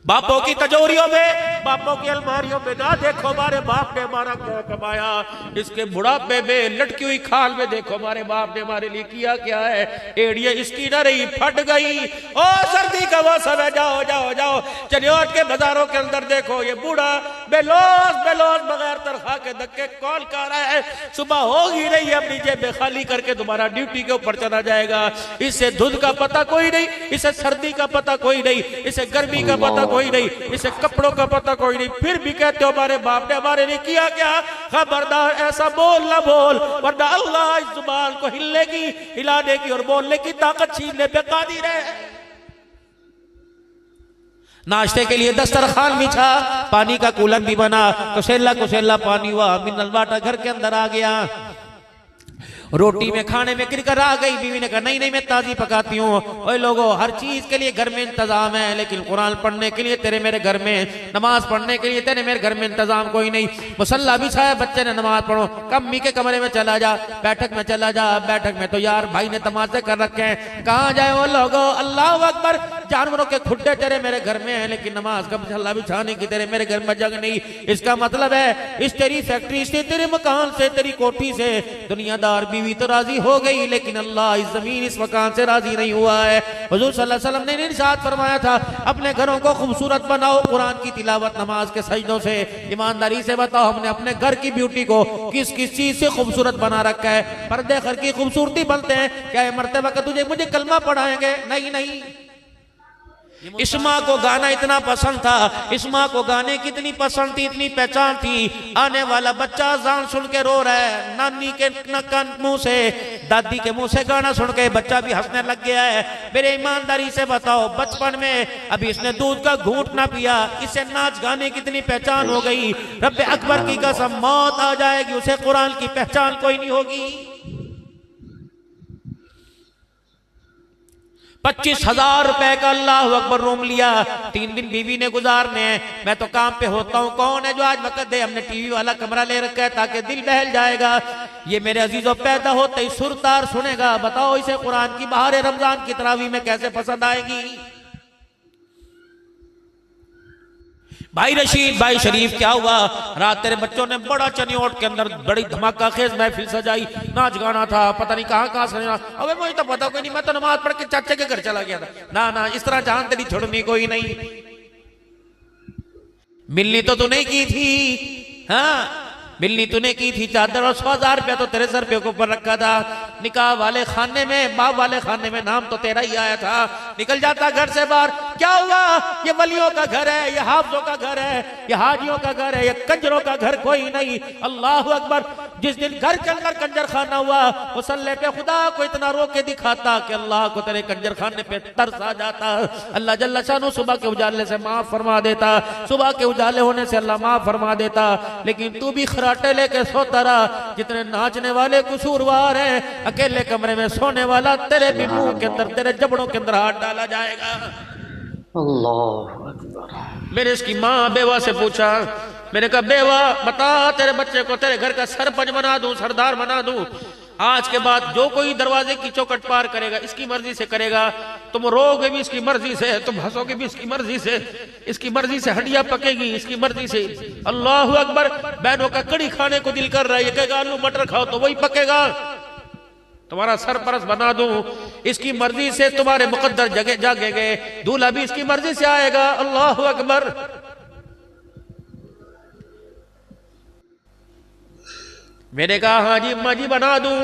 बापों की तिजोरियों में, बापों की अलमारियों में ना देखो हमारे बाप ने हमारा क्या कमाया, इसके बुढ़ापे में लटकी हुई खाल में देखो हमारे बाप ने हमारे लिए किया क्या है। एड़िया इसकी ना रही, फट गई। ओ सर्दी का मौसम है, जाओ जाओ जाओ चनियोट के बाजारों के अंदर देखो ये बूढ़ा बेलोस बेलोस बगैर तनख्वाह के धक्के कॉल कर रहा है। सुबह हो ही नहीं, अपनी जेब खाली करके दोबारा ड्यूटी के ऊपर चला जाएगा। इसे धुंध का पता कोई नहीं, इसे सर्दी का पता कोई नहीं, इसे गर्मी का पता कोई नहीं, इसे कपड़ों का पता कोई नहीं, फिर भी कहते हो हमारे बाप ने हमारे लिए किया क्या। खबरदार ऐसा बोल ना बोल, वरना अल्लाह इस जुबान को हिलने की, हिलाने की और बोलने की ताकत छीनने पे कादिर है। नाश्ते के लिए दस्तरखान बिछा, पानी का कूलर भी बना, कुशेला कुशेला पानी हुआ, मिनरल वाटर घर के अंदर आ गया। रोटी में खाने में किरकर आ गई। बीवी ने कहा नहीं नहीं मैं ताजी पकाती हूँ। ओए लोगों, हर चीज के लिए घर में इंतजाम है, लेकिन कुरान पढ़ने के लिए तेरे मेरे घर में, नमाज पढ़ने के लिए तेरे मेरे घर में इंतजाम कोई नहीं। मुसल्ला बिछाया, बच्चे ने नमाज पढ़ो, कम्मी के कमरे में चला जा, बैठक में चला जा। बैठक में तो यार भाई ने तमाशे कर रखे हैं, कहाँ जाए वो लोगो। अल्लाह अकबर, जानवरों के खुड्डे तेरे मेरे घर में है, लेकिन नमाज का मुसल्ला बिछाने की तेरे मेरे घर में जगह नहीं। इसका मतलब है इस तेरी फैक्ट्री से, तेरे मकान से, तेरी कोठी से दुनियादार बीवी तो राजी हो गई, लेकिन अल्लाह इस जमीन इस मकान से राजी नहीं हुआ है। हुजूर सल्लल्लाहु अलैहि वसल्लम ने इरशाद फरमाया था अपने घरों को खूबसूरत बनाओ कुरान की तिलावत नमाज के सजदों से। ईमानदारी से बताओ हमने अपने घर की ब्यूटी को किस किस चीज से खूबसूरत बना रखा है। पर्दे घर की खूबसूरती बनते हैं क्या ये मर्तबा का तुझे मुझे कलमा पढ़ाएंगे? नहीं नहीं। इस्मा को गाना इतना पसंद था, इस्मा को गाने की इतनी पसंद थी, इतनी पहचान थी। आने वाला बच्चा अज़ान सुन के रो रहा है, नानी के मुंह से, दादी के मुंह से गाना सुन के बच्चा भी हंसने लग गया है। मेरे ईमानदारी से बताओ, बचपन में अभी इसने दूध का घूंट ना पिया, इसे नाच गाने की इतनी पहचान हो गई, रब्बे अकबर की कसम मौत आ जाएगी उसे कुरान की पहचान कोई नहीं होगी। 25,000 रुपए का अल्लाह अकबर रूम लिया, 3 दिन बीवी ने गुजारने हैं। मैं तो काम पे होता हूँ, कौन है जो आज वक्त दे? हमने टीवी वाला कमरा ले रखा है ताकि दिल बहल जाएगा। ये मेरे अजीजों पैदा होते ही सुरतार सुनेगा। बताओ इसे कुरान की बहार रमजान की तरावी में कैसे पसंद आएगी? भाई रशीद, भाई शरीफ, क्या हुआ? रात तेरे बच्चों ने बड़ा चनियोट के अंदर बड़ी धमाका खेज महफिल सजाई, नाच गाना था, पता नहीं कहां कहां से। अबे मुझे तो पता कोई नहीं, मैं तो नमाज पढ़ के चाचे के घर चला गया था। ना ना, इस तरह जान तेरी छोड़नी कोई नहीं। मिलनी तो तू नहीं की थी, हाँ मिलनी तूने की थी। चादर और 100,000 रुपया तो तेरे सर पे ऊपर रखा था। निकाह वाले खाने में, बाप वाले खाने में नाम तो तेरा ही आया था। निकल जाता घर से बाहर, क्या हुआ? ये वलियों का घर है, ये हाफिजों का घर है, ये हाजियों का घर है, ये कंजरों का घर कोई नहीं। अल्लाह अकबर, जिस दिन घर के अंदर कंजर खाना हुआ, मुसल्ले पे खुदा को इतना रो के दिखाता कि अल्लाह को तेरे कंजर खाने पे तरस आ जाता। अल्लाह जल्ल शानु सुबह के उजाले से माफ फरमा देता, सुबह के उजाले होने से अल्लाह माफ फरमा देता। लेकिन तू भी खराटे लेके सोता रहा। जितने नाचने वाले कसूरवार हैं, अकेले कमरे में सोने वाला तेरे भी मुंह के अंदर, तेरे जबड़ों के अंदर हाथ डाला जाएगा। अल्लाह अकबर। मैंने इसकी माँ बेवा से पूछा, मैंने कहा बेवा बता, तेरे बच्चे को तेरे घर का सरपंच बना दूं, सरदार बना दूं, आज के बाद जो कोई दरवाजे की चौखट पार करेगा इसकी मर्जी से करेगा। तुम रोगे भी इसकी मर्जी से, तुम हंसोगे भी इसकी मर्जी से, इसकी मर्जी से हड्डियां पकेगी इसकी मर्जी से। अल्लाह अकबर। बहनों का कड़ी खाने को दिल कर रहा है, ये कहेगा आलू मटर खाओ तो वही पकेगा। तुम्हारा सरपरस्त बना दूं, इसकी मर्जी से तुम्हारे मुकद्दर जगह जागे गए, दूल्हा भी इसकी मर्जी से आएगा। अल्लाह अकबर। मैंने कहा हाँ जी अम्मा जी बना दूं।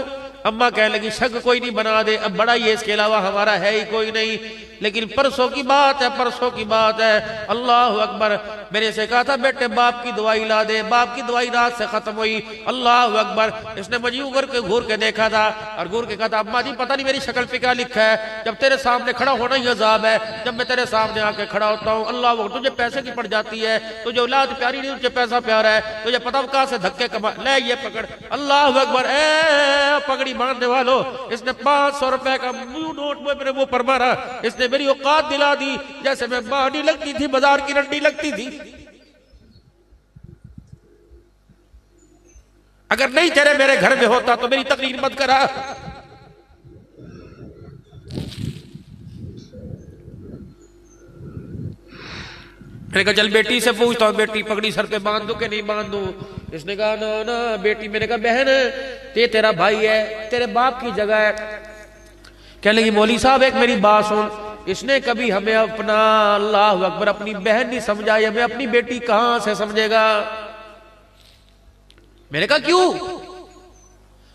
अम्मा कहने लगी शक कोई नहीं, बना दे, अब बड़ा ही इसके अलावा हमारा है ही कोई नहीं। लेकिन परसों की बात है, परसों की बात है। अल्लाह अकबर। मेरे से कहा था बेटे बाप की दवाई ला दे, बाप की दवाई रात से खत्म हुई। अल्लाह अकबर। इसने मुझे उगर के घूर के देखा था और घूर के कहा था अम्मा जी पता नहीं मेरी शक्ल पे क्या लिखा है, जब तेरे सामने खड़ा होना ही अजाब है। जब मैं तेरे सामने आके खड़ा होता हूँ, अल्लाह वो तुझे पैसे की पड़ जाती है, तुझे औलाद प्यारी नहीं, तुझे पैसा प्यारा है, तुझे पता कहां से धक्के कमा, ले ये पकड़। अल्लाह अकबर। ए पगड़ी बांधने वालों, इसने 500 रुपए का नोट में मेरे मुंह पर मारा। इसने मेरी औकात दिला दी, जैसे मैं बाड़ी लगती थी, बाजार की रंडी लगती थी। अगर नहीं तेरे मेरे घर में होता तो मेरी तकरीर मत करा। मैंने कहा चल बेटी से पूछता हूँ, बेटी पगड़ी सर पे बांध दूं कि नहीं बांध दूं? इसने कहा ना ना बेटी। मैंने कहा बहन ये तेरा भाई है, तेरे बाप की जगह है। कहने लगी मौलवी साहब एक मेरी बात सुन, इसने कभी हमें अपना, अल्लाह अकबर, अपनी बहन नहीं समझा, हमें अपनी बेटी कहां से समझेगा? मैंने कहा क्यों?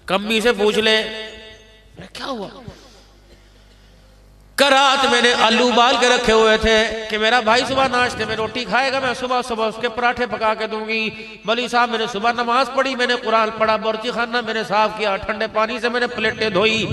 कम्मी से पूछ ले। क्या हुआ? रात मैंने आलू उबाल के रखे हुए थे कि मेरा भाई सुबह नाश्ते में रोटी खाएगा, मैं सुबह सुबह उसके पराठे पका के दूंगी। मौलवी साहब मैंने सुबह नमाज पढ़ी, मैंने कुरान पढ़ा, बोर्ची खाना मैंने साफ किया, ठंडे पानी से मैंने प्लेटें धोई।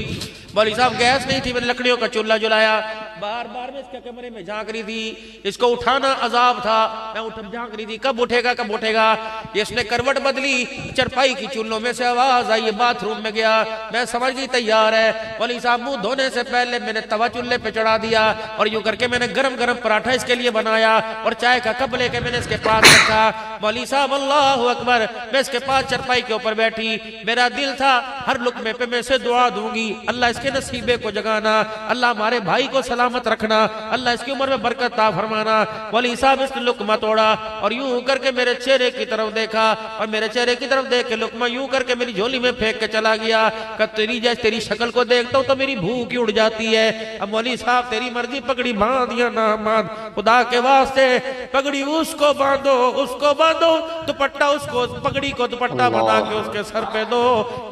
मौलवी साहब गैस नहीं थी, मैंने लकड़ियों का चूल्हा जलाया। बार बार मैं इसके कमरे में झांक रही थी, इसको उठाना अजाब था। मैं उठ झांक रही थी कब उठेगा कब उठेगा। इसने करवट बदली, चरपाई की चूल्हों में से आवाज आई, बाथरूम में गया। मैं समझ गई तैयार है। मौलवी साहब मुंह धोने से पहले मैंने तवा चूल्हे पे चढ़ा दिया और यूं करके मैंने गरम गरम पराठा इसके लिए बनाया और चाय का कप लेके मैंने इसके पास रखा। मौलवी साहब अल्लाह अकबर, मैं इसके पास चरपाई के ऊपर बैठी। मेरा दिल था हर लुकमे पे मैं इसे दुआ दूंगी, अल्लाह इसके नसीबे को जगाना, अल्लाह हमारे भाई को सलामत रखना, अल्लाह इसकी उम्र में बरकत ता फरमाना। मौलवी साहब इसने लुकमा तोड़ा और यूं करके मेरे चेहरे की तरफ देखा और मेरे चेहरे की तरफ देख के लुकमा यूं करके मेरी झोली में फेंक के चला गया। तेरी जैसे तेरी शक्ल को देखता हूं तो मेरी भूख ही उड़ जाती है। अब मौलवी साहब तेरी मर्जी, पगड़ी बांध या ना बांध, खुदा के वास्ते पगड़ी उसको बांधो, उसको बांधो, दुपट्टा उसको, पगड़ी को दुपट्टा बना के उसके सर पे दो।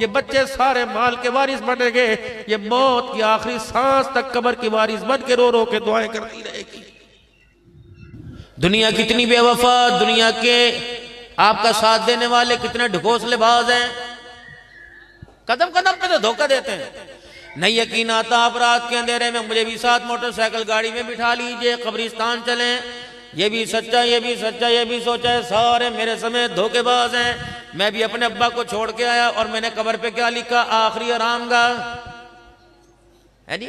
ये बच्चे सारे माल के वारिस बनेंगे, ये मौत की आखिरी सांस तक कब्र की वारिस बन के रो रो के दुआएं करती रहेगी। दुनिया कितनी बेवफा, दुनिया के आपका साथ देने वाले कितने ढकोसलेबाज हैं, कदम कदम पे तो धोखा देते हैं। नहीं यकीन आता आप रात के अंधेरे में मुझे भी साथ मोटरसाइकिल गाड़ी में बिठा लीजिए, कब्रिस्तान चलें, ये भी सच्चा, ये भी सच्चा, ये भी सोचा है, सारे मेरे समेत धोखेबाज हैं। मैं भी अपने अब्बा को छोड़ के आया और मैंने कब्र पे क्या लिखा? आखिरी आरामगाह है नी।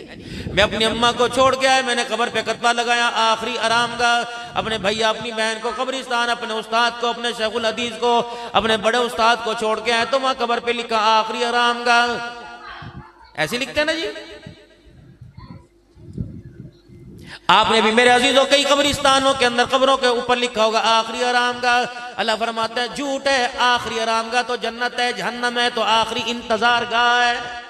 मैं अपनी अम्मा को छोड़ के आया, मैंने कब्र पे कतबा लगाया आखिरी आरामगाह। अपने भैया अपनी बहन को कब्रिस्तान, अपने उस्ताद को, अपने शेखुल हदीस को, अपने बड़े उस्ताद को छोड़ के आया तो वहां कब्र पे लिखा आखिरी आरामगाह। ऐसे लिखते हैं ना जी। आपने भी मेरे अजीजों कई कब्रिस्तानों के अंदर कब्रों के ऊपर लिखा होगा आखिरी आरामगाह। अल्लाह फरमाता है झूठ है, आखिरी आरामगाह तो जन्नत है, जहन्नम है तो आखिरी इंतजार गाह है।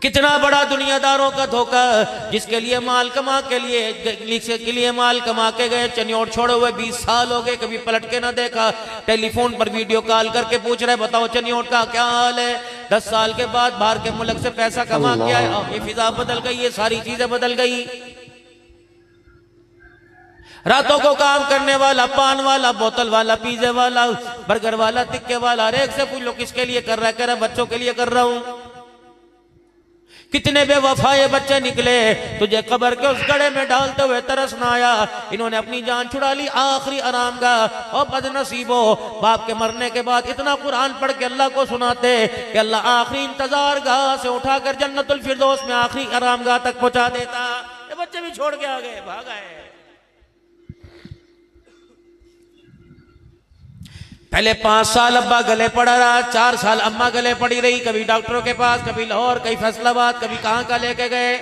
कितना बड़ा दुनियादारों का धोखा, जिसके लिए माल कमा के लिए माल कमा के गए, चनियोर छोड़े हुए 20 साल हो गए, कभी पलट के ना देखा। टेलीफोन पर वीडियो कॉल करके पूछ रहे बताओ चनियोर का क्या हाल है। 10 साल के बाद बाहर के मुल्क से पैसा कमा के आए, ये फिजा बदल गई, ये सारी चीजें बदल गई। रातों को काम करने वाला, पान वाला, बोतल वाला, पिज्जे वाला, बर्गर वाला, टिक्के वाला, हर एक से पूछ लो किसके लिए कर रहा है? कह रहा बच्चों के लिए कर रहा हूं। कितने बेवफाए बच्चे निकले, तुझे कब्र के उस गड्ढे में डालते हुए तरस ना आया। इन्होंने अपनी जान छुड़ा ली आखिरी आरामगाह। और बदनसीबो, बाप के मरने के बाद इतना कुरान पढ़ के अल्लाह को सुनाते कि अल्लाह आखिरी इंतजार गाह से उठाकर जन्नतुल फिरदौस में आखिरी आरामगाह तक पहुंचा देता। ये बच्चे भी छोड़ के आ गए, भाग आए। पहले 5 साल अब्बा गले पड़ा रहा, 4 साल अम्मा गले पड़ी रही, कभी डॉक्टरों के पास, कभी लाहौर, कभी फैसलाबाद, कभी कहां का लेके गए।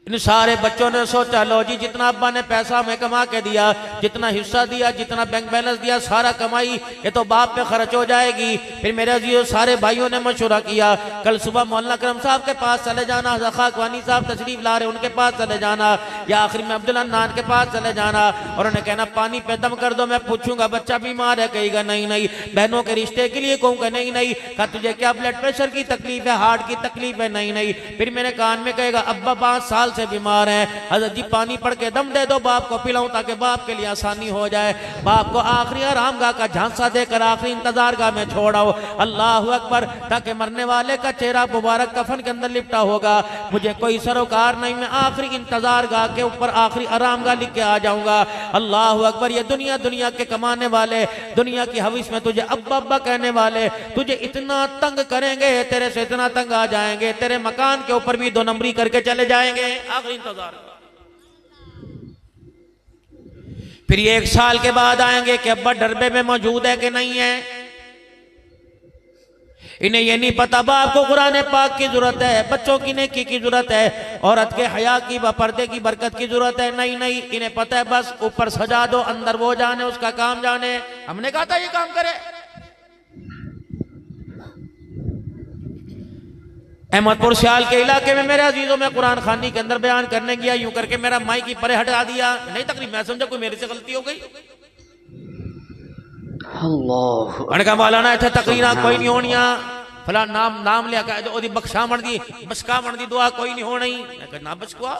इन सारे बच्चों ने सोचा लो जी जितना अब्बा ने पैसा हमें कमा के दिया, जितना हिस्सा दिया, जितना बैंक बैलेंस दिया, सारा कमाई ये तो बाप पे खर्च हो जाएगी। फिर मेरे अजीजों सारे भाइयों ने मशवरा किया, कल सुबह मौलाना करम साहब के पास चले जाना, ज़खाकवानी साहब तशरीफ ला रहे उनके पास चले जाना, या आखिर में अब्दुल अन्नान के पास चले जाना और उन्हें कहना पानी पे दम कर दो, मैं पूछूंगा बच्चा बीमार है, कहेगा नहीं नहीं, बहनों के रिश्ते के लिए कहूँगा नहीं नहीं, कहा तुझे क्या ब्लड प्रेशर की तकलीफ है, हार्ट की तकलीफ है, नहीं नहीं। फिर मेरे कान में कहेगा अब्बा 5 साल से बीमार है, हजरत जी पानी पड़ के दम दे दो, बाप को पिलाऊं ताकि बाप के लिए आसानी हो जाए। बाप को आखिरी आरामगाह का झांसा देकर आखिरी इंतजारगाह में छोड़ाओ। अल्लाह अकबर, ताकि मरने वाले का चेहरा मुबारक कफन के अंदर लिपटा होगा, मुझे कोई सरोकार नहीं, मैं आखिरी इंतजारगाह के ऊपर आखिरी आरामगाह लिख के आ जाऊंगा। अल्लाह अकबर, ये दुनिया दुनिया के कमाने वाले, दुनिया की हविस में तुझे अब्बा अब्बा कहने वाले तुझे इतना तंग करेंगे, तेरे से इतना तंग आ जाएंगे, तेरे मकान के ऊपर भी 2 नंबरी करके चले जाएंगे। आखिरी इंतजार। फिर 1 साल के बाद आएंगे कि अब्बा डरबे में मौजूद है कि नहीं है। इन्हें ये नहीं पता बाप को कुरान पाक की जरूरत है, बच्चों की नेकी की जरूरत है, औरत के हया की व पर्दे की बरकत की जरूरत है। नहीं नहीं, इन्हें पता है बस ऊपर सजा दो, अंदर वो जाने, उसका काम जाने। हमने कहा था ये काम करे। अहमदपुर सियाल के इलाके में मेरे अजीजों में कुरान खानी के अंदर बयान करने गया, यूं करके मेरा माइक की परे हटा दिया। नहीं तकरीब मैं समझा कोई मेरे से गलती हो गई। अल्लाह मैंने कहा मौलाना इतने तकरीरा कोई नहीं होनिया, फला नाम लिया कह बख्शा मन दी दुआ कोई नहीं होनी। मैं कहा ना बचकुआ।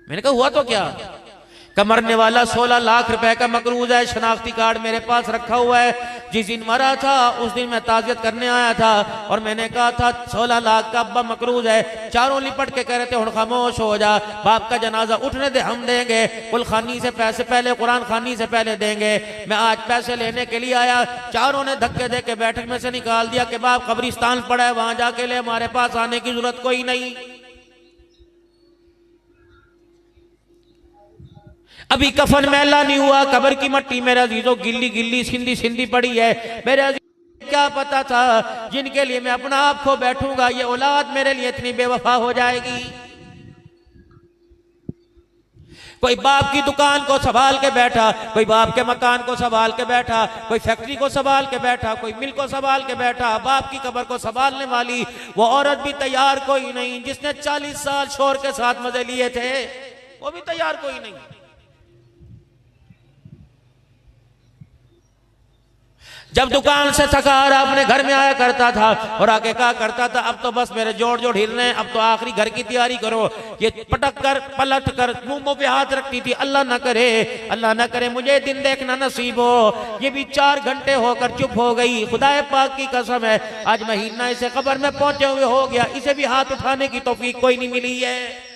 मैंने कहा हुआ तो क्या? का मरने वाला 16 लाख रुपए का मकरूज है, शनाख्ती कार्ड मेरे पास रखा हुआ है। जिस दिन मरा था उस दिन मैं ताजियत करने आया था और मैंने कहा था 16 लाख का अब्बा मकरूज है। चारों लिपट के कह रहे थे हुण खामोश हो जा, बाप का जनाजा उठने दे, हम देंगे, कुल खानी से पैसे पहले, कुरान खानी से पहले देंगे। मैं आज पैसे लेने के लिए आया, चारों ने धक्के दे के बैठक में से निकाल दिया कि बाप कब्रिस्तान पड़ा है, वहां जाके ले, हमारे पास आने की जरूरत कोई नहीं। अभी कफन मैला नहीं हुआ, कब्र की मट्टी मेरे अजीजों गिल्ली गिल्ली सिंधी सिंधी पड़ी है। मेरे अजीजों क्या पता था जिनके लिए मैं अपना आप खो बैठूंगा, ये औलाद मेरे लिए इतनी बेवफा हो जाएगी। कोई बाप की दुकान को संभाल के बैठा, कोई बाप के मकान को संभाल के बैठा, कोई फैक्ट्री को संभाल के बैठा, कोई मिल को संभाल के बैठा। बाप की कब्र को संभालने वाली वो औरत भी तैयार कोई नहीं, जिसने 40 साल शोर के साथ मजे लिए थे, वो भी तैयार कोई नहीं। जब दुकान से थका हारा अपने घर में आया करता था और आके कहा करता था अब तो बस मेरे जोड़ जोड़ हिलने, अब तो आखिरी घर की तैयारी करो। ये पटक कर पलट कर मुंह पे हाथ रखती थी, अल्लाह ना करे मुझे दिन देखना नसीब हो। ये भी 4 घंटे होकर चुप हो गई। खुदाए पाक की कसम है आज महीना इसे कब्र में पहुंचे हुए हो गया, इसे भी हाथ उठाने की तौफीक कोई नहीं मिली है।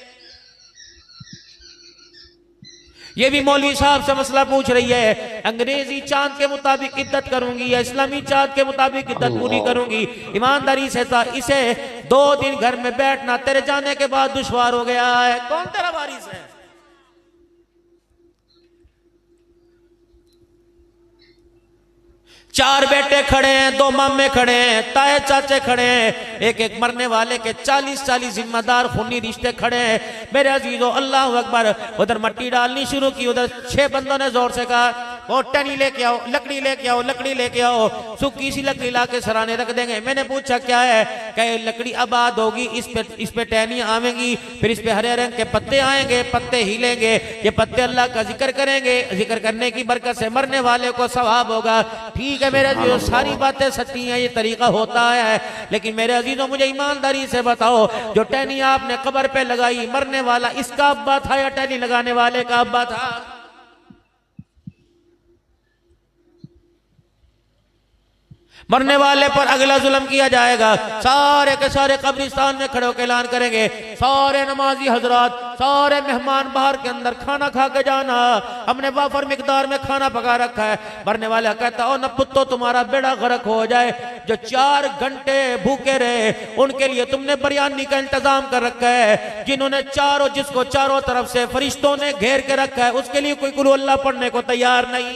ये भी मौलवी साहब से मसला पूछ रही है, अंग्रेजी चांद के मुताबिक इद्दत करूंगी या इस्लामी चांद के मुताबिक इद्दत पूरी करूंगी। ईमानदारी से था, इसे 2 दिन घर में बैठना तेरे जाने के बाद दुश्वार हो गया है। कौन तेरा वारिस है? चार बेटे खड़े हैं, 2 मामे खड़े हैं, ताए चाचे खड़े हैं, एक एक मरने वाले के 40 जिम्मेदार खूनी रिश्ते खड़े हैं। मेरे अजीजों अल्लाह अकबर। उधर मट्टी डालनी शुरू की, उधर 6 बंदों ने जोर से कहा वो टनी लेके आओ, लकड़ी लेके आओ, लकड़ी लेके आओ। सूखी सी लकड़ी ला के सराने रख देंगे। मैंने पूछा क्या है? कहे लकड़ी आबाद होगी, इस पे टहनियां आवेंगी, फिर इस पे हरे रंग के पत्ते आएंगे, पत्ते हिलेंगे, ये पत्ते अल्लाह का जिक्र करेंगे, जिक्र करने की बरकत से मरने वाले को सवाब होगा। ठीक है मेरे अजीजों, सारी बातें सच्ची हैं, ये तरीका होता है। लेकिन मेरे अजीजों मुझे ईमानदारी से बताओ, जो टहनी आपने कब्र पे लगाई, मरने वाला इसका अब्बा था या टहनी लगाने वाले का अब्बा था? मरने वाले पर अगला जुल्म किया जाएगा। सारे के सारे कब्रिस्तान में खड़े होकर ऐलान करेंगे, सारे नमाजी हजरात, सारे मेहमान बाहर के अंदर खाना खा के जाना, हमने वाफर मिकदार में खाना पका रखा है। मरने वाला कहता ओ न पुत्तो तुम्हारा बेड़ा गर्क हो जाए, जो 4 घंटे भूखे रहे उनके लिए तुमने बिरयानी का इंतजाम कर रखा है, जिन्होंने जिसको चारों तरफ से फरिश्तों ने घेर के रखा है, उसके लिए कोई कुल अल्लाह पढ़ने को तैयार नहीं।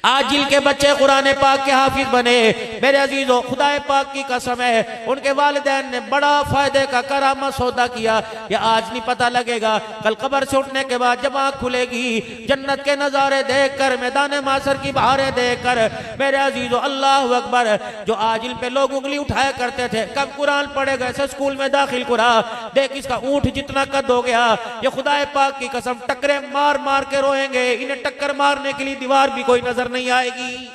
आज जिल के बच्चे कुरान पाक के हाफिज बने, मेरे अजीजों खुदाए पाक की कसम है उनके वालिदैन ने बड़ा फायदे का करामा सौदा किया। ये आज नहीं पता लगेगा, कल कब्र से उठने के बाद जब आँख खुलेगी, जन्नत के नजारे देखकर, मैदान मासर की बहारें देखकर, मेरे अजीजों अल्लाह अकबर। जो आज इन पे लोग उंगली उठाया करते थे, कब कुरान पढ़ेगा, ऐसे स्कूल में दाखिल करा, देख इसका ऊँट जितना कद हो गया। ये खुदाए पाक की कसम टक्करे मार मार के रोएंगे, इन्हें टक्कर मारने के लिए दीवार भी कोई नजर नहीं आएगी।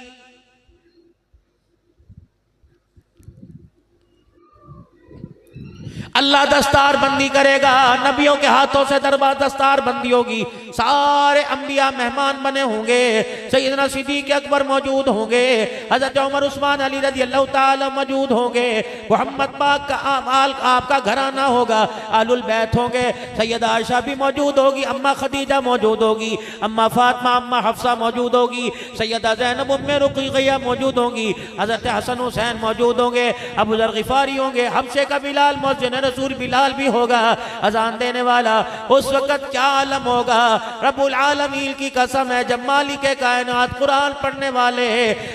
अल्लाह दस्तार बंदी करेगा, नबियों के हाथों से दरबार दस्तार बंदी होगी, सारे अंबिया मेहमान बने होंगे, सैयदना सिद्दीक़ अकबर मौजूद होंगे, हजरत उमर उस्मान अली रज़ी अल्लाह ताला मौजूद होंगे, मोहम्मद पाक का आपका घराना होगा, आलुल बैत होंगे, सैयदा आयशा भी मौजूद होगी, अम्मा खदीजा मौजूद होगी, अम्मा फातिमा, अम्मा हफ्सा मौजूद होगी, सैयदा ज़ैनब उम्मे रुक़ैया मौजूद होंगी, हजरत हसन हुसैन मौजूद होंगे, अबू ज़र ग़िफ़ारी होंगे, हमसे का बिलाल मौजूद रसूल बिलाल भी होगा अजान देने वाला। उस वक्त क्या आलम होगा, रब्बुल आलमीन की कसम है, जब मालिक कायनात कुरान पढ़ने वाले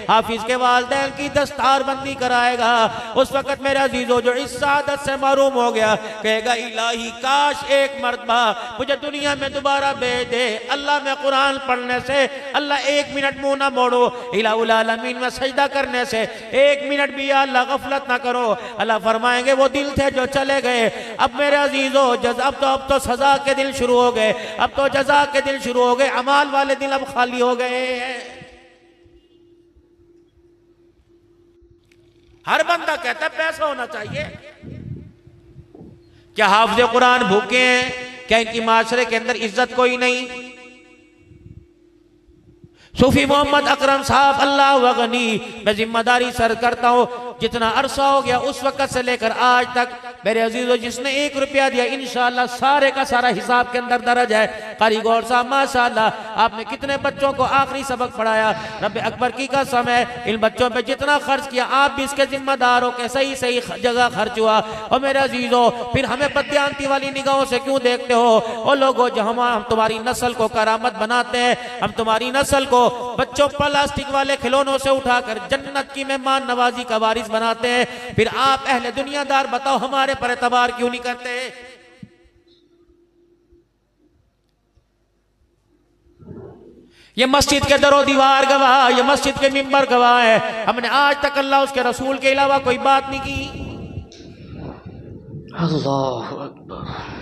हाफिज के वालिदैन की दस्तारबंदी कराएगा, उस वक्त मेरे अजीजों जो इस सादत से महरूम हो गया कहेगा इलाही काश एक मर्तबा मुझे दुनिया में दोबारा भेज दे। अल्लाह में कुरान पढ़ने से, अल्लाह एक मिनट मुंह ना मोड़ो, इलाहुल आलमीन में सजदा करने से एक मिनट भी अल्लाह गफलत ना करो। अल्लाह फरमाएंगे वो दिल थे जो चले गए, अब मेरे अजीजों अब तो सजा के दिन शुरू हो गए, अब तो जजा के दिन शुरू हो गए, अमाल वाले दिन अब खाली हो गए हैं। हर बंदा कहता है पैसा होना चाहिए। क्या हाफिज़ कुरान भूखे हैं? क्या इनकी माशरे के अंदर इज्जत कोई नहीं? सूफी मोहम्मद अकरम साहब अल्लाह वगनी, मैं जिम्मेदारी सर करता हूँ, जितना अरसा हो गया उस वक्त से लेकर आज तक मेरे अजीजों जिसने 1 रुपया दिया इंशाअल्लाह सारे का सारा हिसाब के अंदर दर्ज है। कारी गौर साहब माशाअल्लाह आपने कितने बच्चों को आखिरी सबक पढ़ाया, रब अकबर की कसम है इन बच्चों पे जितना खर्च किया आप भी इसके जिम्मेदार हो के सही सही जगह खर्च हुआ। और मेरे अजीजों फिर हमें बदयांती वाली निगाहों से क्यों देखते हो? ओ लोगों जो हम तुम्हारी नस्ल को करामत बनाते हैं, हम तुम्हारी नस्ल को बच्चों प्लास्टिक वाले खिलौनों से उठाकर जन्नत की मेहमान नवाजी का वारिस बनाते हैं, फिर आप अहले दुनियादार बताओ हमारे पर एतबार क्यों नहीं करते? ये मस्जिद के दरो दीवार गवाह, ये मस्जिद के मिंबर गवाह है, हमने आज तक अल्लाह उसके रसूल के अलावा कोई बात नहीं की। अल्लाह अकबर।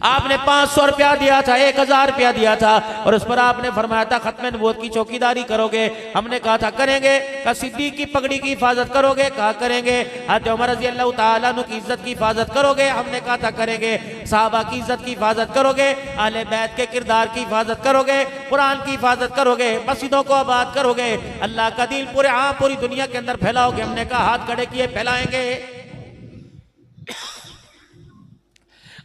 आपने 500 रुपया दिया था, 1000 रुपया दिया था और उस पर आपने फरमाया था खत्म नबूवत की चौकीदारी करोगे। हमने कहा था करेंगे। कहा सिद्दीक की पगड़ी की हिफाजत करोगे? कहा करेंगे। हज़रत उमर रज़ी अल्लाह तआला अन्हु की इज्जत की हिफाजत करोगे? हमने कहा था करेंगे। सहाबा की इज्जत की हिफाजत करोगे? अहले बैत के किरदार की हिफाजत करोगे? कुरान की हिफाजत करोगे? मस्जिदों को आबाद करोगे? अल्लाह का दीन पूरी दुनिया के अंदर फैलाओगे? हमने कहा हाथ खड़े किए फैलाएंगे।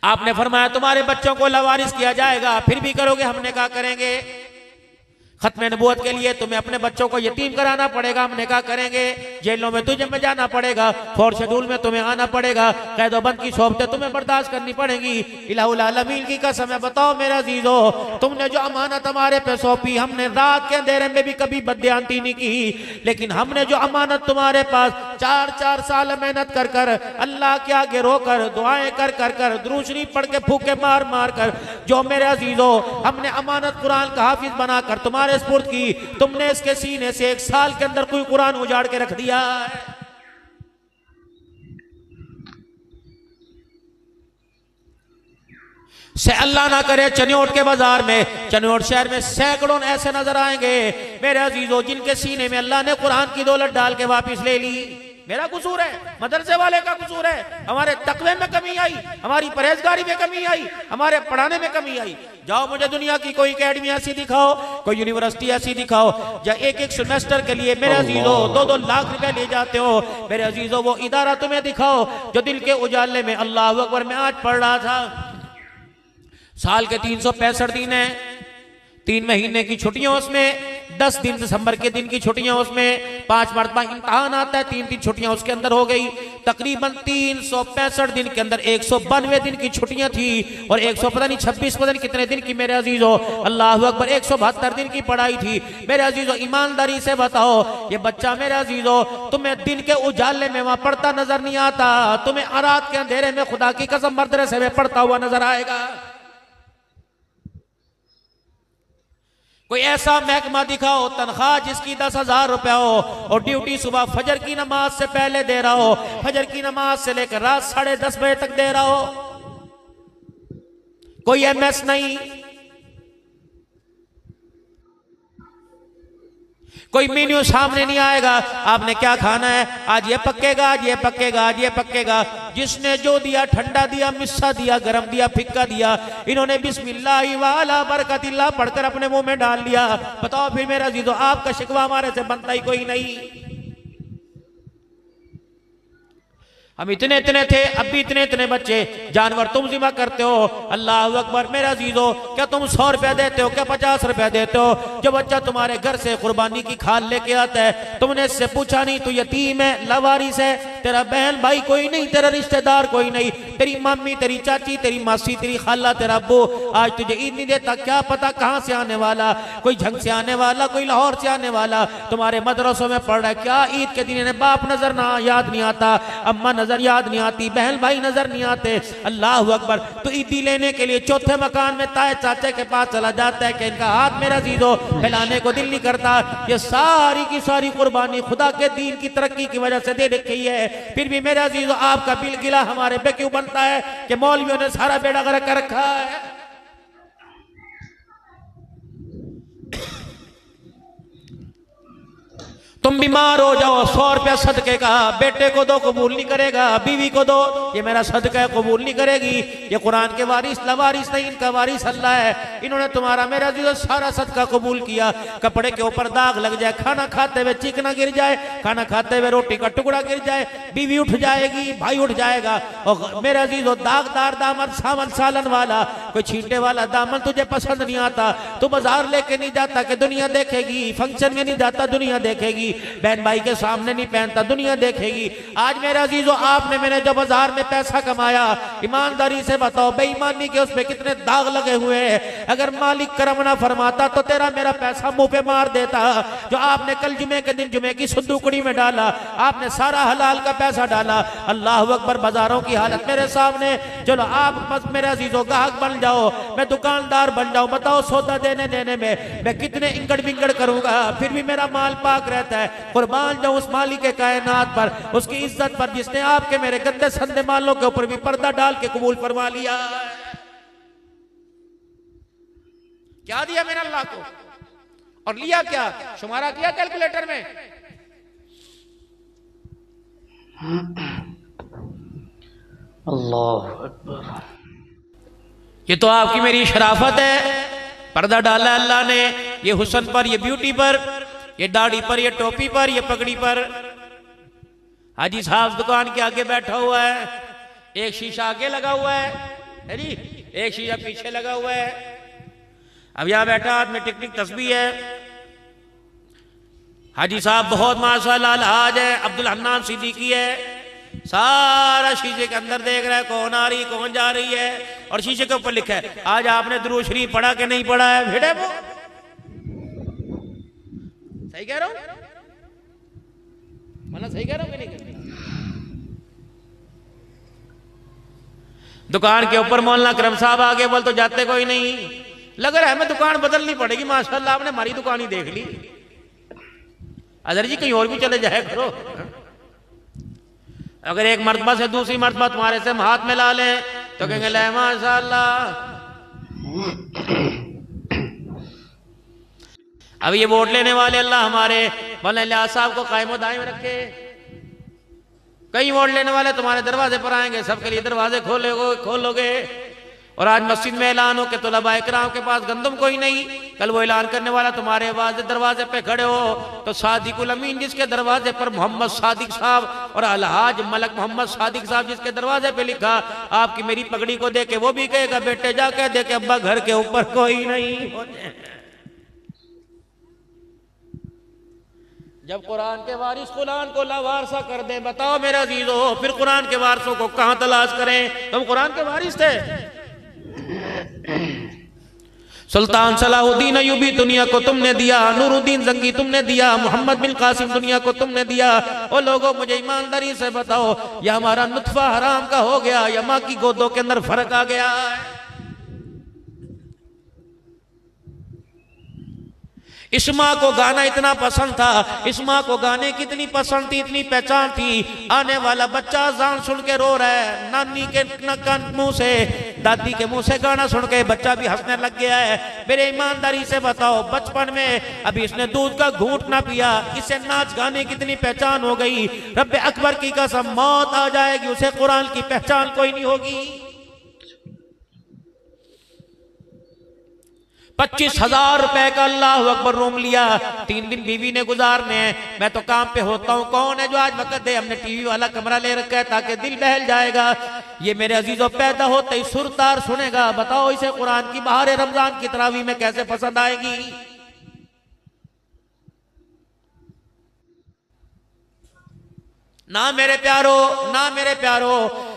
आपने फरमाया तुम्हारे बच्चों को लवारिस किया जाएगा, फिर भी करोगे? हमने कहा करेंगे। खत्म नबूवत के लिए तुम्हें अपने बच्चों को यतीम कराना पड़ेगा? हमने कहा करेंगे। जेलों में तुझे में जाना पड़ेगा, फोर शेड्यूल में तुम्हें आना पड़ेगा, कैदोबंद की शोबतें तुम्हें बर्दाश्त करनी पड़ेगी। इलाहुल आलमीन की कसम है बताओ मेरा अजीजों, तुमने जो अमानत हमारे पे सौंपी, हमने रात के अंधेरे में भी कभी बदयांती नहीं की, लेकिन हमने जो अमानत तुम्हारे पास 4-4 साल मेहनत कर कर अल्लाह के आगे रोकर दुआएं कर कर कर दुरूद शरीफ पढ़ के फूके मार मार कर जो मेरे अजीजों हमने अमानत कुरान का हाफिज बनाकर तुम्हारे स्पुर्द की, तुमने इसके सीने से 1 साल के अंदर कोई कुरान उजाड़ के रख दिया है। से अल्लाह ना करे चनियोट के बाजार में, चनियोट शहर में सैकड़ों ऐसे नजर आएंगे मेरे अजीजों जिनके सीने में अल्लाह ने कुरान की दौलत डाल के वापस ले ली। मेरा कसूर है, मदरसे वाले का कसूर है, हमारे तकवे में कमी आई, हमारी परहेजगारी में कमी आई, हमारे पढ़ाने में कमी आई। जाओ मुझे दुनिया की कोई एकेडमी ऐसी दिखाओ, कोई यूनिवर्सिटी ऐसी दिखाओ या एक सेमेस्टर के लिए मेरे अजीजों 2-2 लाख रुपए ले जाते हो। मेरे अजीजों वो इदारा तुम्हें दिखाओ जो दिल के उजाले में, अल्लाह अकबर, मैं आज पढ़ रहा था, साल के 365 दिन है, 3 महीने की छुट्टियां उसमें, 10 दिन दिसंबर के दिन की छुट्टियां उसमें, 5 मरतबा इम्तहान आता है, 3 छुट्टियां उसके अंदर हो गई। तकरीबन 365 दिन के अंदर 192 दिन की छुट्टियां थी और 100 पता नहीं 26 पता नहीं कितने दिन की मेरे अजीजों, अल्लाह अकबर, 172 दिन की पढ़ाई थी। मेरे अजीजों ईमानदारी से बताओ ये बच्चा मेरे अजीजों तुम्हें दिन के उजाले में वहां पढ़ता नजर नहीं आता, तुम्हें रात के अंधेरे में खुदा की कसम मदरसे में पढ़ता हुआ नजर आएगा। कोई ऐसा महकमा दिखाओ तनख्वाह जिसकी 10,000 रुपया हो और ड्यूटी सुबह फजर की नमाज से पहले दे रहा हो, फजर की नमाज से लेकर रात 10:30 बजे तक दे रहा हो, कोई एमएस नहीं, कोई मेन्यू सामने नहीं आएगा, आपने क्या खाना है, आज ये पकेगा, आज ये पकेगा, आज ये पकेगा। जिसने जो दिया, ठंडा दिया, मिस्सा दिया, गरम दिया, फिक्का दिया, इन्होंने बिस्मिल्लाह वाला बरकतिल्लाह पढ़कर अपने मुंह में डाल लिया। बताओ फिर मेरा अजीजों आपका शिकवा हमारे से बनता ही कोई नहीं। हम इतने इतने थे, अब भी इतने इतने बच्चे, जानवर तुम जिम्मा करते हो, अल्लाह अकबर। मेरा अजीजों क्या तुम 100 रुपया देते हो, क्या 50 रुपया देते हो? जो बच्चा तुम्हारे घर से कुर्बानी की खाल लेके आता है, तुमने इससे पूछा नहीं तू यतीम है, लावारिस है, तेरा बहन भाई कोई नहीं, तेरा रिश्तेदार कोई नहीं, तेरी मम्मी, तेरी चाची, तेरी मासी, तेरी खाला, तेरा अब्बू आज तुझे ईद नहीं देता, क्या पता कहां से आने वाला, कोई झंग से आने वाला, कोई लाहौर से आने वाला तुम्हारे मदरसों में पढ़ रहा है, क्या ईद के दिन इन्हें बाप नजर ना याद नहीं आता, अम्मा नजर याद नहीं आती, बहन भाई नजर नहीं आते। अल्लाह अकबर। तो ईदी लेने के लिए चौथे मकान में ताए चाचे के पास चला जाता है कि इनका हाथ मेरा जीजो फैलाने को दिल नहीं करता। ये सारी की सारी कुर्बानी खुदा के दीन की तरक्की की वजह से दे रखी है, फिर भी मेरा जीजो आपका बिल गिला हमारे पे क्यों बनता है कि मौलवियों ने सारा बेड़ा गर्क कर रखा है। तुम बीमार हो जाओ 100 रुपया सदके का, बेटे को दो कबूल नहीं करेगा, बीवी को दो ये मेरा सदका है कबूल नहीं करेगी। ये कुरान के वारिस लवारिस नहीं, इनका वारिस अल्लाह है, इन्होंने तुम्हारा मेरा जो सारा सदका कबूल किया। कपड़े के ऊपर दाग लग जाए, खाना खाते हुए चिकना गिर जाए, खाना खाते हुए रोटी का टुकड़ा गिर जाए, बीवी उठ जाएगी, भाई उठ जाएगा, और मेरा जीजो दागदार दामन सावन सालन वाला कोई छींटे वाला दामन तुझे पसंद नहीं आता, तू बाजार लेके नहीं जाता कि दुनिया देखेगी, फंक्शन में नहीं जाता दुनिया देखेगी, बहन भाई के सामने नहीं पहनता दुनिया देखेगी। आज मेरा अजीजों आपने मैंने जो बाजार में पैसा कमाया, ईमानदारी से बताओ बेईमानी के उसमें कितने दाग लगे हुए हैं। अगर मालिक करम ना फरमाता तो तेरा मेरा पैसा मुंह पे मार देता। जो आपने कल जुमे के दिन जुमे की सुद्दुकड़ी में डाला, आपने सारा हलाल का पैसा डाला। अल्लाह अकबर। बाजारों की हालत मेरे सामने, चलो आप बस मेरे अजीजों गाहक बन जाओ, मैं दुकानदार बन जाऊं, बताओ सौदा देने में मैं कितने इंगड़ बिंगड़ करूंगा, फिर भी मेरा माल पाक रहता है। कुर्बान जाऊं उस मालिक के कायनात पर, उसकी इज्जत पर, जिसने आपके मेरे गंदे संदे मालों के ऊपर भी पर्दा डाल के कबूल फरमा लिया। क्या दिया मैंने अल्लाह को और लिया क्या, शुमारा किया कैलकुलेटर में? अल्लाह अकबर। ये तो आपकी मेरी शराफत है, पर्दा डाला अल्लाह ने, ये हुस्न पर, ये ब्यूटी पर, ये दाढ़ी पर, ये टोपी पर, ये पगड़ी पर। हाजी साहब दुकान के आगे बैठा हुआ है, एक शीशा आगे लगा हुआ है जी, एक शीशा पीछे लगा हुआ है। अब यहां बैठा हाथ में टिक टिक तस्बीह है। हाजी साहब बहुत माशाल्लाह अलहाज है, अब्दुल हन्नान सिद्दीकी है, सारा शीशे के अंदर देख रहा है कौन आ रही कौन जा रही है, और शीशे के ऊपर लिखा है आज आपने दुरूद शरीफ पढ़ा कि नहीं पढ़ा है। भेड़े वो सही कह रहा हूं, मतलब सही कह रहा हूं कि नहीं? दुकान के ऊपर मौलाना करम साहब आगे बोल तो जाते कोई नहीं, लग रहा है हमें दुकान बदलनी पड़ेगी। माशाल्लाह आपने हमारी दुकान ही देख ली, अदर जी कहीं और भी चले जाए करो। अगर एक मर्तबा से दूसरी मर्तबा तुम्हारे से हम हाथ में ला लें तो कहेंगे ले माशाल्लाह। अब ये वोट लेने वाले अल्लाह हमारे मौलाना साहब को कायम दायम रखे। कई वोट लेने वाले तुम्हारे दरवाजे पर आएंगे, सबके लिए दरवाजे खोलोगे। और आज मस्जिद में ऐलान हो कि तलबा इकराम के पास गंदम कोई नहीं, कल वो ऐलान करने वाला तुम्हारे दरवाजे पे खड़े हो तो सादिकुल अमीन जिसके दरवाजे पर मोहम्मद सादिक साहब और अलहाज मलक मोहम्मद सादिक साहब जिसके दरवाजे पे लिखा, आपकी मेरी पगड़ी को देखे वो भी कहेगा बेटे जा कह दे के अब्बा घर के ऊपर कोई नहीं होते। जब कुरान के वारिस कुरान को लावारसा कर दे, बताओ मेरा अजीजो फिर कुरान के वारिसों को कहां तलाश करें? तुम कुरान के वारिस थे। सुल्तान सलाहुद्दीन अयूबी दुनिया को तुमने दिया, नूरुद्दीन जंगी तुमने दिया, मोहम्मद बिन कासिम दुनिया को तुमने दिया। ओ लोगों मुझे ईमानदारी से बताओ, या हमारा नुत्फा हराम का हो गया या माँ की गोदों के अंदर फर्क आ गया है? इस माँ को गाना इतना पसंद था, इस माँ को गाने की इतनी पसंद थी, इतनी पहचान थी। आने वाला बच्चा अज़ान सुन के रो रहा है, नानी के मुंह से दादी के मुंह से गाना सुन के बच्चा भी हंसने लग गया है। मेरे ईमानदारी से बताओ, बचपन में अभी इसने दूध का घूंट ना पिया, इसे नाच गाने की इतनी पहचान हो गई, रब्बे अकबर की कसम मौत आ जाएगी उसे कुरान की पहचान कोई नहीं होगी। 25,000 रुपए का अल्लाह अकबर रूम लिया, 3 दिन बीवी ने गुजारने। मैं तो काम पे होता हूँ, कौन है जो आज वक्त दे? हमने टीवी वाला कमरा ले रखा है ताकि दिल बहल जाएगा। ये मेरे अजीजों पैदा होते ही सुरतार सुनेगा, बताओ इसे कुरान की बहार रमजान की तरावी में कैसे पसंद आएगी? ना मेरे प्यारो, ना मेरे प्यारो।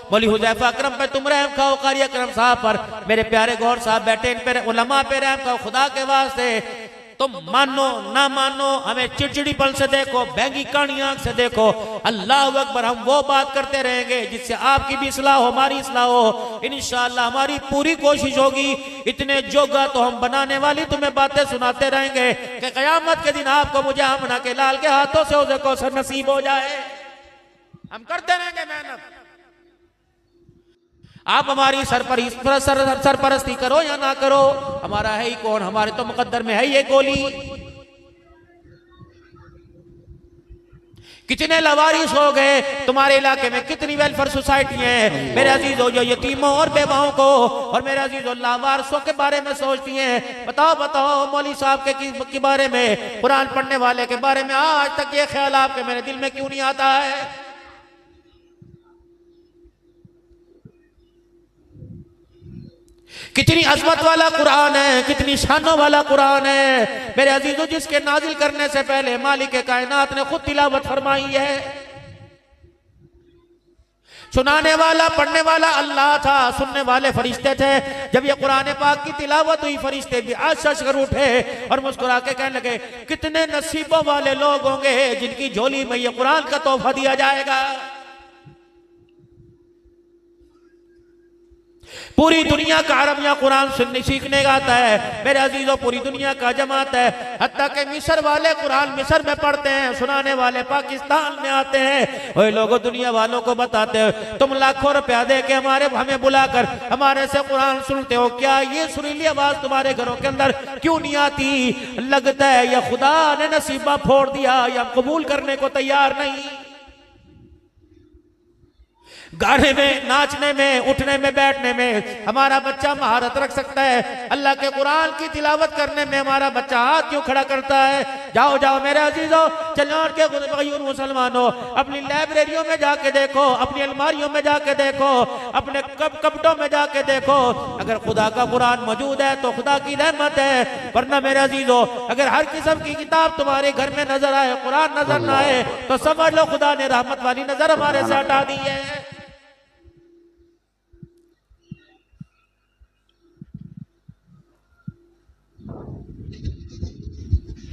बोली हुज़ैफा अकरम पे तुम रहम खाओ, कारी अकरम साहब पर। मेरे प्यारे गौर साहब बैठे, इन पर उलमा पे रहम खाओ खुदा के वास्ते। तुम मानो ना मानो, हमें चिड़चिड़ीपन से देखो, बैंगी कानी आंख से देखो, अल्लाह अकबर, हम वो बात करते रहेंगे जिससे आपकी भी इस्लाह हो, हमारी इस्लाह हो। इंशाअल्लाह हमारी पूरी कोशिश होगी, इतने जोगा तो हम बनाने वाली तुम्हें बातें सुनाते रहेंगे कि क़यामत के दिन आपको मुझे आमना के लाल के हाथों से उसे कौसर नसीब हो जाए। हम करते रहेंगे मेहनत। आप हमारी सरपरस्ती करो या ना करो, हमारा है ही कौन, हमारे तो मुकद्दर में है ये गोली। कितने लवारिस हो गए तुम्हारे इलाके में, कितनी वेलफेयर सोसाइटी हैं मेरे अजीजों, जो यतीमों और बेवाओं को और मेरे अजीजों लावारसों के बारे में सोचती हैं। बताओ बताओ, मौली साहब के बारे में, कुरान पढ़ने वाले के बारे में आज तक ये ख्याल आपके मेरे दिल में क्यों नहीं आता है? कितनी अजमत वाला कुरान है, कितनी शानों वाला कुरान है मेरे अजीजों, जिसके नाजिल करने से पहले मालिक कायनात ने खुद तिलावत फरमाई है। सुनाने वाला पढ़ने वाला अल्लाह था, सुनने वाले फरिश्ते थे। जब ये कुरान पाक की तिलावत हुई, फरिश्ते भी आश्चर्य कर उठे और मुस्कुरा के कहने लगे, कितने नसीबों वाले लोग होंगे जिनकी झोली में ये कुरान का तोहफा दिया जाएगा। पूरी दुनिया का अरब या कुरान सुनने सीखने का आता है मेरे अजीजों, पूरी दुनिया का जमात है। हत्ता के मिस्र वाले कुरान मिस्र में पढ़ते हैं, सुनाने वाले पाकिस्तान में आते हैं। वही लोगों दुनिया वालों को बताते हो, तुम लाखों रुपया दे के हमें बुलाकर हमारे से कुरान सुनते हो, क्या ये सुरीली आवाज तुम्हारे घरों के अंदर क्यों नहीं आती? लगता है या खुदा ने नसीबा फोड़ दिया या कबूल करने को तैयार नहीं। गाने में, नाचने में, उठने में, बैठने में हमारा बच्चा महारत रख सकता है, अल्लाह के कुरान की तिलावत करने में हमारा बच्चा हाथ क्यों खड़ा करता है? जाओ जाओ मेरे अजीजों, चलो के गयूर मुसलमानों, अपनी लाइब्रेरियों में जाके देखो, अपनी अलमारियों में जाके देखो, अपने कपटों में जाके देखो। अगर खुदा का कुरान मौजूद है तो खुदा की रहमत है, वरना मेरे अजीजों अगर हर किस्म की किताब तुम्हारे घर में नजर आए, कुरान नजर ना आए, तो समझ लो खुदा ने रहमत वाली नजर हमारे से हटा दी है।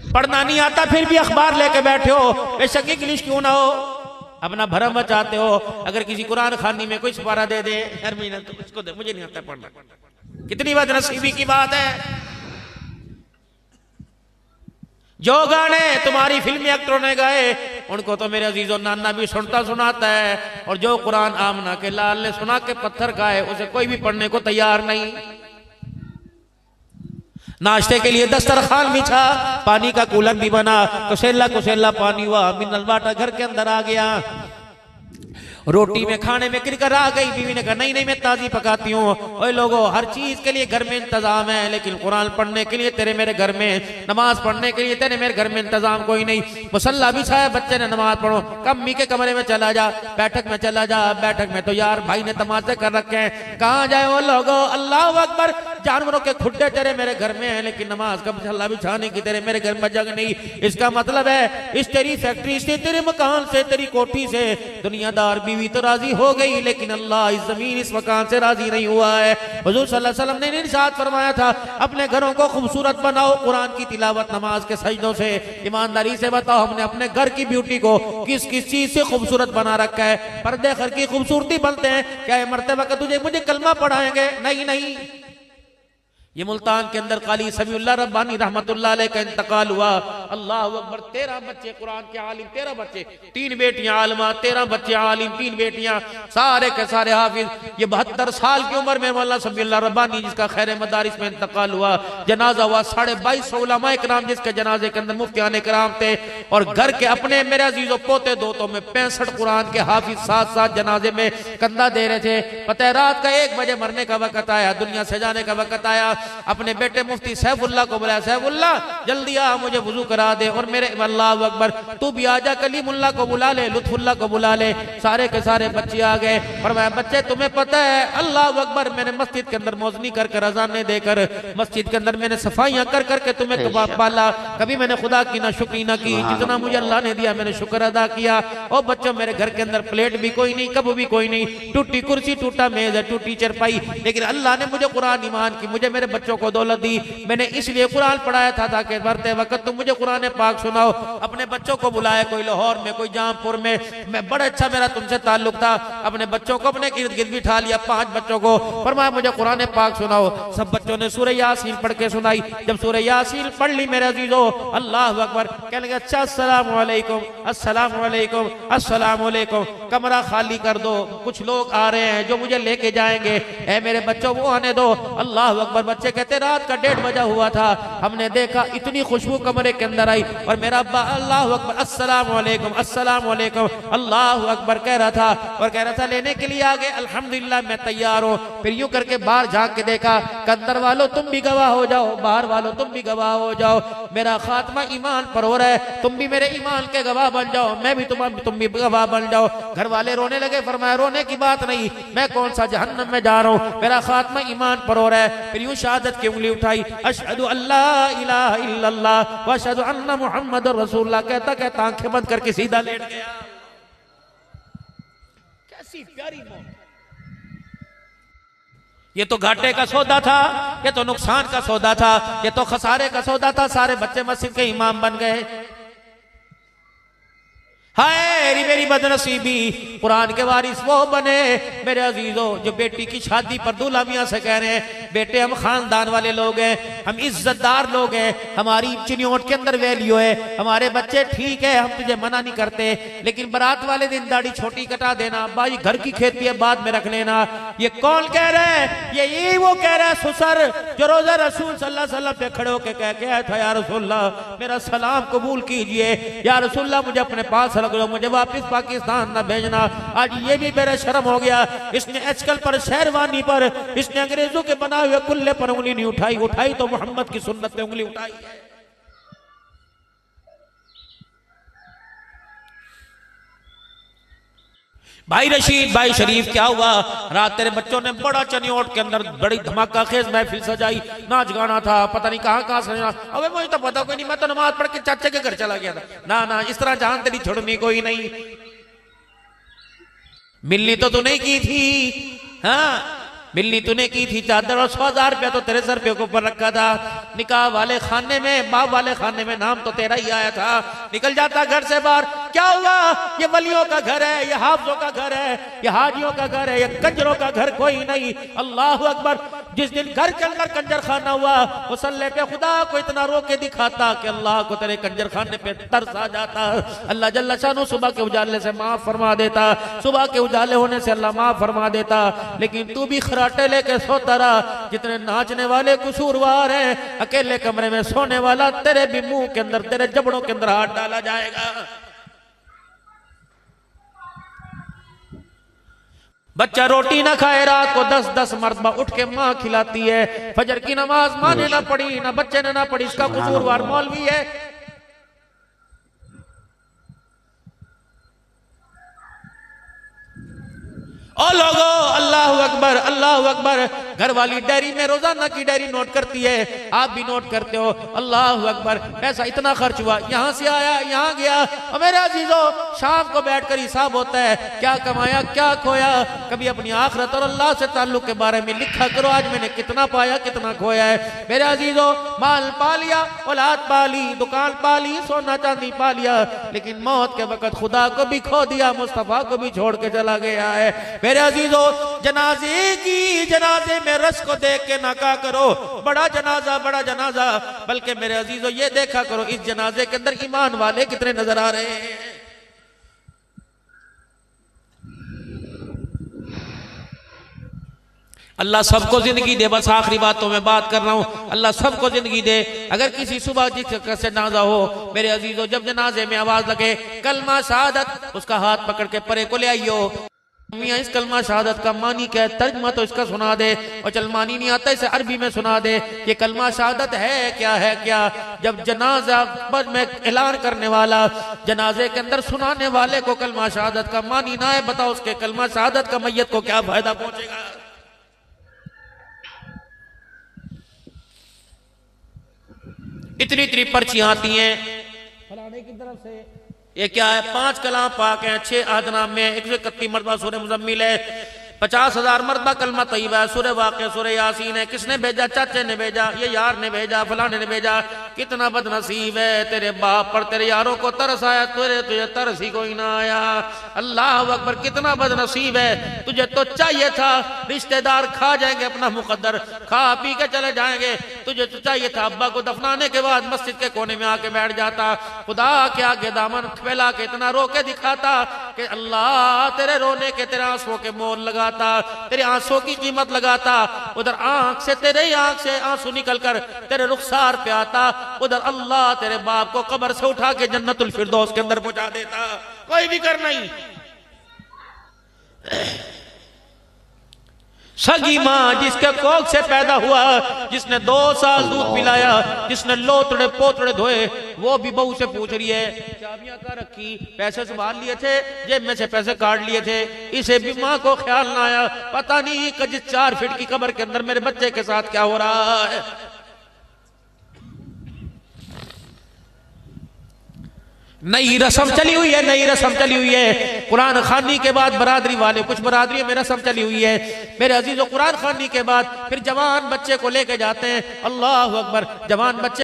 पढ़ना नहीं आता फिर भी अखबार लेके बैठे हो, बेशक इंग्लिश क्यों ना हो, अपना भरम बचाते हो। अगर किसी कुरान खानी में कोई सिपारा दे दे हर महीने तो उसको दे, मुझे नहीं आता पढ़ना। कितनी बदनसीबी की बात है। जो गाने तुम्हारी फिल्मी एक्टरों ने गाए उनको तो मेरे अजीजों नाना भी सुनता सुनाता है, और जो कुरान आमना के लाल ने सुना के पत्थर खाए उसे कोई भी पढ़ने को तैयार नहीं। नाश्ते के लिए दस्तरखान बिछा, पानी का कूलन भी बना, कुशेला कुशेला पानी हुआ, मिनरल वाटर घर के अंदर आ गया। रोटी में खाने में गिरकर आ गई। बीवी ने कहा नहीं नहीं मैं ताजी पकाती हूँ। ओए लोगों, हर चीज के लिए घर में इंतजाम है, लेकिन कुरान पढ़ने के लिए तेरे मेरे घर में, नमाज पढ़ने के लिए तेरे मेरे घर में इंतजाम कोई नहीं। मुसल्ला बिछाया, बच्चे ने नमाज पढ़ो, कम्मी के कमरे में चला जा, बैठक में चला जा। बैठक में तो यार भाई ने तमाशे कर रखे हैं, कहाँ जाए वो लोगों। अल्लाह अकबर, जानवरों के खुड्डे तेरे मेरे घर में है, लेकिन नमाज का मुसल्ला बिछाने की तेरे मेरे घर में जगह नहीं। इसका मतलब है इस तेरी फैक्ट्री से, तेरे मकान से, तेरी कोठी से दुनियादार बीवी तो राजी हो गई, लेकिन अल्लाह इस जमीन इस मकान से राजी नहीं हुआ है। हुजूर सल्लल्लाहु अलैहि वसल्लम ने इरशाद फरमाया था, अपने घरों को खूबसूरत बनाओ कुरान की तिलावत नमाज के सजदों से। ईमानदारी से बताओ, हमने अपने घर की ब्यूटी को किस किस चीज से खूबसूरत बना रखा है? पर्दे घर की खूबसूरती बनते हैं क्या? ये मरतबा का तुझे मुझे कलमा पढ़ाएंगे? नहीं नहीं। ये मुल्तान के अंदर काली समीउल्लाह रब्बानी रहमतुल्लाह अलैह का इंतकाल हुआ। अल्लाह अकबर, 13 बच्चे कुरान के आलिम, 13 बच्चे, 3 बेटियां आलिमा, 13 बच्चे आलिम, 3 बेटियां, सारे के सारे हाफिज। ये 72 साल की उम्र में मौलाना समीउल्लाह रब्बानी जिसका खैर मदारिस में इंतकाल हुआ, जनाजा हुआ। 22.5 उलमा इकराम जिसके जनाजे के अंदर मुफ्तियान इकराम थे, और घर के अपने मेरे अजीजों पोते दोतों में 65 कुरान के हाफिज साथ साथ जनाजे में कंधा दे रहे थे। पता है रात का 1 बजे मरने का वक्त आया, दुनिया से जाने का वक्त आया। अपने बेटे मुफ्ती सैफुल्लाह को बुलाया, सैफुल्लाह जल्दी आ, मुझे वुजू करा दे। और मेरे अल्लाह अकबर, तू भी आजा, कलीमुल्लाह को बुला ले, लुत्फुल्लाह को बुला ले। सारे के सारे बच्चे आ गए। फरमाया बच्चे तुम्हें पता है अल्लाह अकबर, मैंने मस्जिद के अंदर मौजनी कर कर अजाने देकर मस्जिद के अंदर मैंने सफाइयां कर करके तुम्हें पाला, कभी मैंने खुदा की ना शुक्री ना की, जितना मुझे अल्लाह ने दिया मैंने शुक्र अदा किया। और बच्चों मेरे घर के अंदर प्लेट भी कोई नहीं, कब भी कोई नहीं, टूटी कुर्सी, टूटा मेज है, टूटी चरपाई, लेकिन अल्लाह ने मुझे कुरान ईमान की, मुझे मेरे बच्चों को दौलत दी। मैंने इसलिए कुरान पढ़ाया था ताकि मरते वक्त तुम मुझे कुरान पाक सुनाओ। अपने बच्चों को बुलाया, कोई लाहौर में, कोई जामपुर में, मैं बड़ा अच्छा मेरा तुमसे ताल्लुक था। अपने बच्चों को अपने इर्द गिर्द बिठा लिया, 5 बच्चों को, फरमाया मुझे कुरान पाक सुनाओ। सब बच्चों ने सूरह यासीन पढ़ के सुनाई। जब सूरह यासीन पढ़ ली मेरे अजीजों, अल्लाह अकबर, कहने लगे अच्छा अस्सलाम वालेकुम, अस्सलाम वालेकुम, अस्सलाम वालेकुम, कमरा खाली कर दो, कुछ लोग आ रहे हैं जो मुझे लेके जाएंगे, ऐ मेरे बच्चों वो आने दो। अल्लाह अकबर। बच्चे कहते रात का 1:30 बजा हुआ था, हमने देखा इतनी खुशबू कमरे के अंदर आई और मेरा अब्बा अल्लाह अकबर अस्सलाम वालेकुम, अस्सलाम वालेकुम, अल्लाह अकबर कह रहा था और कह रहा था लेने के लिए आ गए, अल्हम्दुलिल्लाह मैं तैयार हूँ। फिर यूं करके बाहर झांक के देखा, अंदर वालों तुम भी गवाह हो जाओ, बाहर वालों तुम भी गवाह हो जाओ, मेरा खात्मा ईमान पर हो रहा है, तुम भी मेरे ईमान के गवाह बन जाओ, मैं भी तुम भी गवाह बन जाओ। घर वाले रोने लगे। फरमाया रोने की बात नहीं, मैं कौन सा जहन्नम में जा रहा हूँ, मेरा खात्मा ईमान पर हो रहा है। फिर यूं शहादत की उंगली उठाई, अशहदु अल्ला इलाहा इल्लल्लाह व अशहदु अन्ना मुहम्मदुर रसूलुल्लाह, कहता कहता आंखें बंद करके सीधा लेट गया। कैसी प्यारी मौत। ये तो घाटे का सौदा था, ये तो नुकसान का सौदा था, ये तो खसारे का सौदा था। सारे बच्चे मस्जिद के इमाम बन गए। हाय मेरी बदनसीबी, कुरान के वारिस वो बने मेरे अजीजों जो बेटी की शादी पर दूल्हा मियां से कह रहे हैं बेटे हम खानदान वाले लोग हैं, हम इज्जतदार लोग हैं, हमारी चिन्योट के अंदर वैल्यू है, हमारे बच्चे ठीक है, हम तुझे मना नहीं करते, लेकिन बारात वाले दिन दाढ़ी छोटी कटा देना, भाई घर की खेती है बाद में रख लेना। ये कौन कह रहा है? ये वो कह रहा है सुसर जो रोजा रसूल सल्लल्लाहु अलैहि वसल्लम पे खड़े होकर कह के आया था या रसूलल्लाह मेरा सलाम कबूल कीजिए, या रसूलल्लाह मुझे अपने पास रख लो, मुझे वापस पाकिस्तान ना भेजना। आज ये भी मेरा शर्म हो गया, इसने आजकल पर शेरवानी पर इसने अंग्रेजों के बनाए हुए कुल्ले पर उंगली नहीं उठाई, उठाई तो मोहम्मद की सुन्नत पे उंगली उठाई है। भाई रशीद भाई शरीफ क्या हुआ? रात तेरे बच्चों ने बड़ा चनियोट के अंदर बड़ी धमाका खेज महफिल सजाई, नाच गाना था, पता नहीं कहां कहां सजा। अबे मुझे तो पता कोई नहीं, मैं तो नमाज पढ़ के चाचे के घर चला गया था। ना ना इस तरह जान तेरी छोड़नी कोई नहीं। मिलनी तो तू नहीं की थी, हाँ मिलनी तूने की थी, चादर और 100,000 रुपया तो तेरे सर पे ऊपर रखा था। निकाह वाले खाने में, बाप वाले खाने में नाम तो तेरा ही आया था, निकल जाता घर से बाहर। क्या हुआ? ये वलियों का घर है, ये हाफिजों का घर है, ये हाजियों का घर है, ये कंजरों का घर कोई नहीं। अल्लाह अकबर। जिस दिन घर के अंदर कंजर खाना हुआ मुसल्ले पे खुदा को इतना रो के दिखाता कि अल्लाह को तेरे कंजर खाने पे तरस आ जाता। अल्लाह जल्ला शानू सुबह के उजाले से माफ फरमा देता, सुबह के उजाले होने से अल्लाह माफ फरमा देता, लेकिन तू भी खराटे लेके सोता रहा। जितने नाचने वाले कसूरवार हैं, अकेले कमरे में सोने वाला, तेरे भी मुंह के अंदर, तेरे जबड़ों के अंदर हाथ डाला जाएगा। बच्चा रोटी ना खाए, रात को 10-10 मरतबा उठ के माँ खिलाती है, फजर की नमाज माँ ने ना पढ़ी, ना बच्चे ने ना पढ़ी, इसका कसूरवार मौलवी है। ओ लोगो अल्लाह अकबर, अल्लाह अकबर। घर वाली डायरी में रोजाना की डायरी नोट करती है, आप भी नोट करते हो। अल्लाह अकबर। पैसा इतना खर्च हुआ, यहाँ से आया यहाँ गया। और मेरे अजीजों शाम को बैठकर हिसाब होता है, क्या कमाया क्या खोया। कभी अपनी आखिरत और अल्लाह से ताल्लुक के बारे में लिखा करो, आज मैंने कितना पाया कितना खोया है। मेरे अजीजों माल पा लिया, औलाद पा ली, दुकान पा ली, सोना चांदी पा लिया, लेकिन मौत के वक्त खुदा को भी खो दिया, मुस्तफा को भी छोड़ के चला गया है। मेरे अजीजों जनाजे की, जनाजे में रस को देख के ना कहा करो बड़ा जनाजा बड़ा जनाजा, बल्कि मेरे अजीजों ये देखा करो इस जनाजे के अंदर ईमान वाले कितने नजर आ रहे हैं। अल्लाह सबको जिंदगी दे, बस आखिरी बातों में बात कर रहा हूं, अल्लाह सबको जिंदगी दे। अगर किसी सुबह जिस जनाजा हो मेरे अजीजों, जब जनाजे में आवाज लगे कलमा शहादत, उसका हाथ पकड़ के परे को ले आइयो। मियाँ इस कलमा शहादत का मानी क्या है, तर्जमा तो इसका सुना दे। और चल मानी नहीं आता इसे अरबी में सुना दे कि कलमा शहादत है क्या। जब जनाजा पर में ऐलान करने वाला जनाजे के अंदर सुनाने वाले को कलमा शहादत का मानी ना है, बताओ उसके कलमा शहादत का मैयत को क्या फायदा पहुंचेगा। इतनी पर्चियां आती हैं फलाने की तरफ से, ये क्या है, 5 कलाम पाक हैं, 6 आदनाम में 131 मरतबा सूरह मुज़म्मिल है, 50,000 मरतबा कलमा तय्यबा है, सूरह वाक़िया, सूरह यासीन है। किसने भेजा? चाचे ने भेजा, ये यार ने भेजा, फलाने ने भेजा। कितना बदनसीब है, तेरे बाप पर तेरे यारों को तरस आया, तुझे तरस ही कोई ना आया। अल्लाह अकबर, कितना बदनसीब है, तुझे तो चाहिए था रिश्तेदार खा जाएंगे अपना मुकद्दर, खा पी के चले जाएंगे, तुझे तो चाहिए था अब्बा को दफनाने के बाद मस्जिद के कोने में आके बैठ जाता, खुदा के आगे दामन फैला के इतना रो के दिखाता कि अल्लाह तेरे रोने के, तेरे आंसुओं के मोल लगाता, तेरे आंसुओं की कीमत लगाता। उधर आंख से, तेरे ही आंख से आंसू निकल कर तेरे रुखसार पे आता, उधर अल्लाह तेरे बाप को कब्र से उठा के जन्नतुल फिरदौस के अंदर पहुंचा देता। कोई भी कर नहीं। सगी माँ जिसके कोख से पैदा हुआ, जिसने 2 साल दूध पिलाया, जिसने लोतड़े पोतड़े धोए, वो भी बहू से पूछ रही है चाबियां कहाँ रखी, पैसे संभाल लिए थे, जेब में से पैसे काट लिए थे। इसे भी माँ को ख्याल ना आया, पता नहीं कि जिस 4 फीट की कब्र के अंदर मेरे बच्चे के साथ क्या हो रहा है। नई रस्म चली हुई है, नई रस्म चली हुई है। कुरान खानी के बाद बरादरी वाले, कुछ बरादरी में रस्म चली हुई है मेरे अजीजों, कुरान खानी के बाद फिर जवान बच्चे को लेके जाते हैं। अल्लाह अकबर, जवान बच्चे